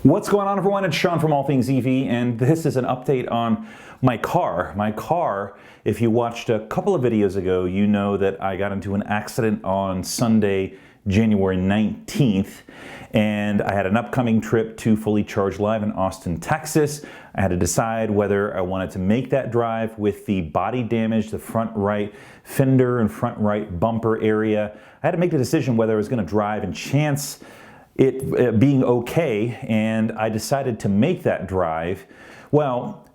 What's going on, everyone? It's Sean from All Things EV, and this is an update on my car. My car, if you watched a couple of videos ago, you know that I got into an accident on Sunday, January 19th, and I had an upcoming trip to Fully Charged Live in Austin, Texas. I had to decide whether I wanted to make that drive with the body damage, the front right fender and front right bumper area. I had to make the decision whether I was going to drive and chance it being okay, and I decided to make that drive. Well,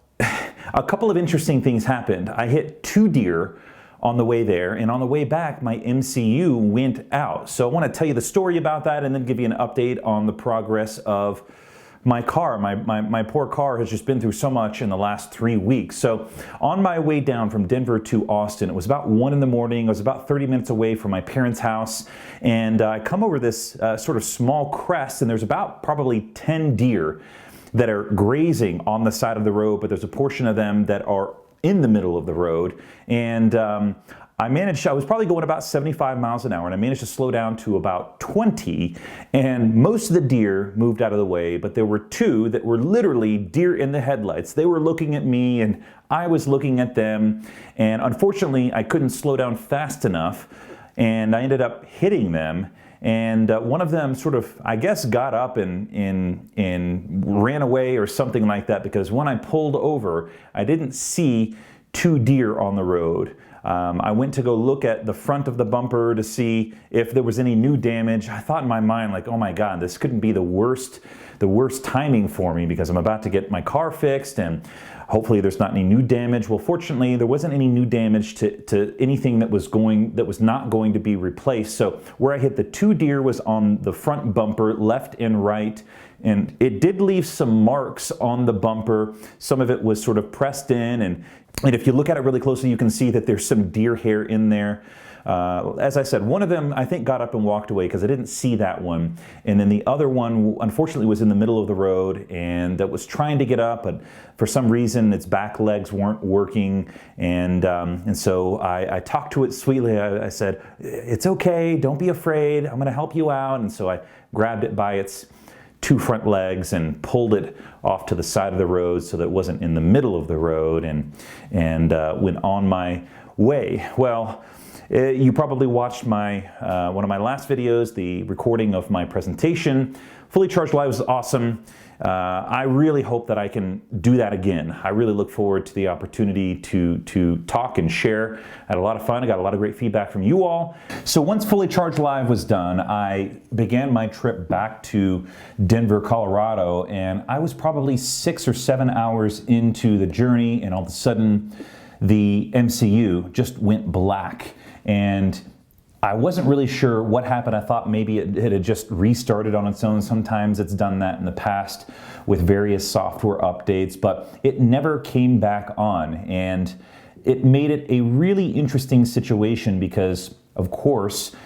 a couple of interesting things happened. I hit 2 deer on the way there, and on the way back, my MCU went out. So I want to tell you the story about that and then give you an update on the progress of my car. My poor car has just been through so much in the last 3 weeks. So on my way down from Denver to Austin, it was about 1 in the morning. I was about 30 minutes away from my parents' house, and I come over this sort of small crest, and there's about probably 10 deer that are grazing on the side of the road, but there's a portion of them that are in the middle of the road. And I was probably going about 75 miles an hour, and I managed to slow down to about 20, and most of the deer moved out of the way, but there were 2 that were literally deer in the headlights. They were looking at me, and I was looking at them, and unfortunately, I couldn't slow down fast enough, and I ended up hitting them. And one of them sort of, I guess, got up and ran away or something like that, because when I pulled over, I didn't see 2 deer on the road. I went to go look at the front of the bumper to see if there was any new damage. I thought in my mind, like, oh my God, this couldn't be the worst timing for me, because I'm about to get my car fixed and hopefully there's not any new damage. Well, fortunately, there wasn't any new damage to anything that was not going to be replaced. So where I hit the 2 deer was on the front bumper, left and right. And it did leave some marks on the bumper. Some of it was sort of pressed in, and if you look at it really closely, you can see that there's some deer hair in there. As I said, one of them, I think, got up and walked away because I didn't see that one. And then the other one, unfortunately, was in the middle of the road and that was trying to get up, but for some reason, its back legs weren't working. And so I talked to it sweetly. I said, "It's okay, don't be afraid, I'm gonna help you out." And so I grabbed it by its 2 front legs and pulled it off to the side of the road so that it wasn't in the middle of the road, and went on my way. Well, you probably watched my one of my last videos, the recording of my presentation. Fully Charged Live was awesome. I really hope that I can do that again. I really look forward to the opportunity to talk and share. I had a lot of fun. I got a lot of great feedback from you all. So once Fully Charged Live was done, I began my trip back to Denver, Colorado, and I was probably 6 or 7 hours into the journey, and all of a sudden the MCU just went black. And I wasn't really sure what happened. I thought maybe it had just restarted on its own. Sometimes it's done that in the past with various software updates, but it never came back on. And it made it a really interesting situation because, of course,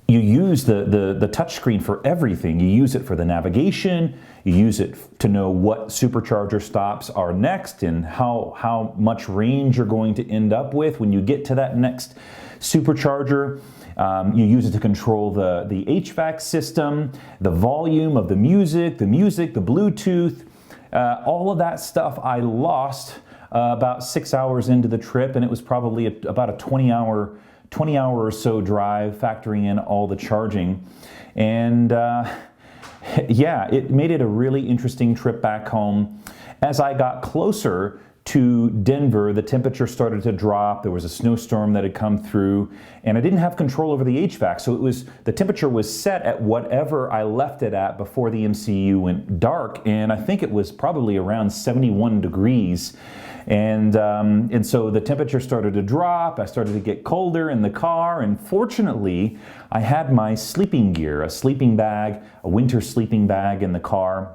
you use the touchscreen for everything. You use it for the navigation, you use it to know what supercharger stops are next and how much range you're going to end up with when you get to that next supercharger. You use it to control the HVAC system, the volume of the music, the Bluetooth, all of that stuff I lost about 6 hours into the trip, and it was probably about a 20 hour or so drive, factoring in all the charging. And yeah, it made it a really interesting trip back home. As I got closer to Denver, the temperature started to drop. There was a snowstorm that had come through, and I didn't have control over the HVAC. So the temperature was set at whatever I left it at before the MCU went dark, and I think it was probably around 71 degrees. And so the temperature started to drop. I started to get colder in the car, and fortunately, I had my sleeping gear, a sleeping bag, a winter sleeping bag in the car.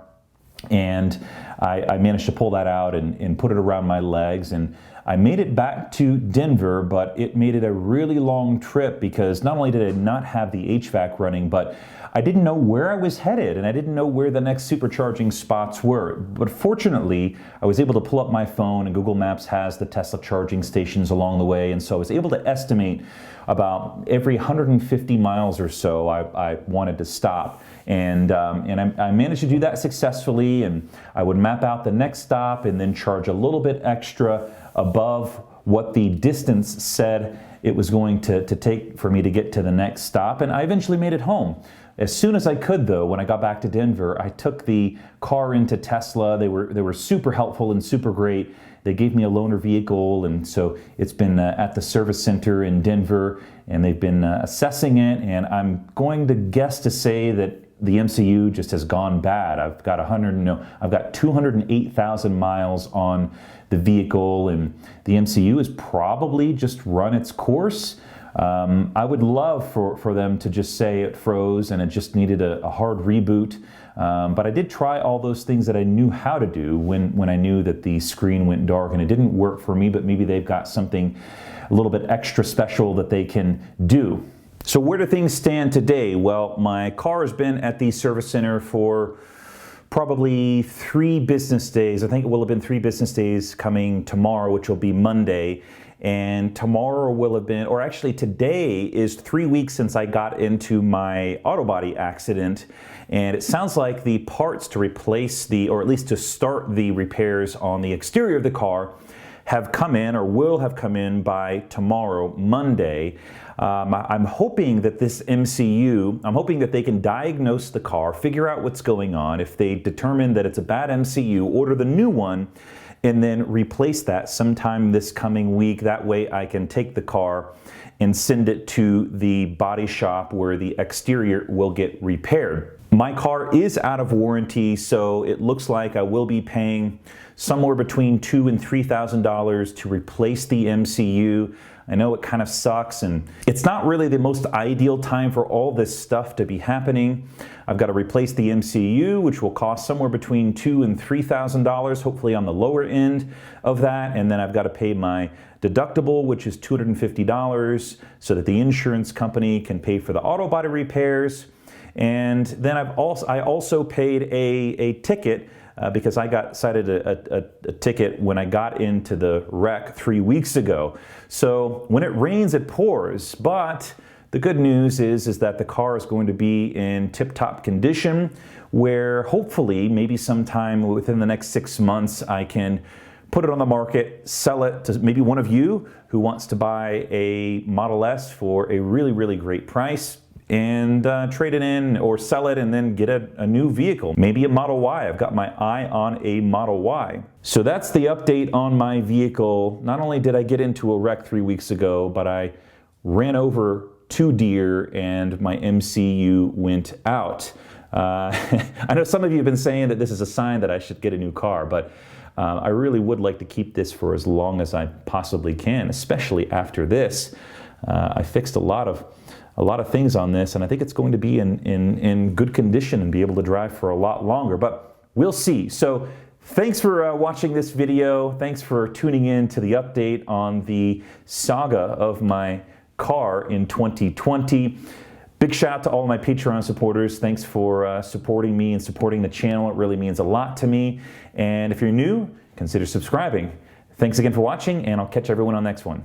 And I managed to pull that out and put it around my legs, and I made it back to Denver, but it made it a really long trip because not only did I not have the HVAC running, but I didn't know where I was headed, and I didn't know where the next supercharging spots were. But fortunately, I was able to pull up my phone, and Google Maps has the Tesla charging stations along the way, and so I was able to estimate about every 150 miles or so I wanted to stop. And I managed to do that successfully, and I would map out the next stop and then charge a little bit extra above what the distance said it was going to take for me to get to the next stop, and I eventually made it home. As soon as I could, though, when I got back to Denver, I took the car into Tesla. They were super helpful and super great. They gave me a loaner vehicle, and so it's been at the service center in Denver, and they've been assessing it, and I'm going to guess to say that the MCU just has gone bad. I've got 208,000 miles on the vehicle, and the MCU has probably just run its course. I would love for them to just say it froze and it just needed a hard reboot. But I did try all those things that I knew how to do when I knew that the screen went dark, and it didn't work for me, but maybe they've got something a little bit extra special that they can do. So where do things stand today? Well, my car has been at the service center for probably 3 business days. I think it will have been 3 business days coming tomorrow, which will be Monday. And tomorrow will have been, or actually today is 3 weeks since I got into my auto body accident. And it sounds like the parts to replace or at least to start the repairs on the exterior of the car have come in, or will have come in by tomorrow, Monday. I'm hoping that this MCU, I'm hoping that they can diagnose the car, figure out what's going on. If they determine that it's a bad MCU, order the new one, and then replace that sometime this coming week. That way I can take the car and send it to the body shop where the exterior will get repaired. My car is out of warranty, so it looks like I will be paying somewhere between $2,000 and $3,000 to replace the MCU. I know it kind of sucks, and it's not really the most ideal time for all this stuff to be happening. I've got to replace the MCU, which will cost somewhere between $2,000 and $3,000, hopefully on the lower end of that, and then I've got to pay my deductible, which is $250, so that the insurance company can pay for the auto body repairs. And then I also paid a ticket because I got cited a ticket when I got into the wreck 3 weeks ago. So when it rains, it pours. But the good news is that the car is going to be in tip-top condition, where hopefully maybe sometime within the next 6 months I can put it on the market, sell it to maybe one of you who wants to buy a Model S for a really, really great price, and trade it in or sell it and then get a new vehicle. Maybe a Model Y. I've got my eye on a Model Y. So that's the update on my vehicle. Not only did I get into a wreck 3 weeks ago, but I ran over 2 deer and my MCU went out. I know some of you have been saying that this is a sign that I should get a new car, but I really would like to keep this for as long as I possibly can, especially after this. I fixed a lot of things on this, and I think it's going to be in good condition and be able to drive for a lot longer, but we'll see. So thanks for watching this video. Thanks for tuning in to the update on the saga of my car in 2020. Big shout out to all my Patreon supporters. Thanks for supporting me and supporting the channel. It really means a lot to me. And if you're new, consider subscribing. Thanks again for watching, and I'll catch everyone on the next one.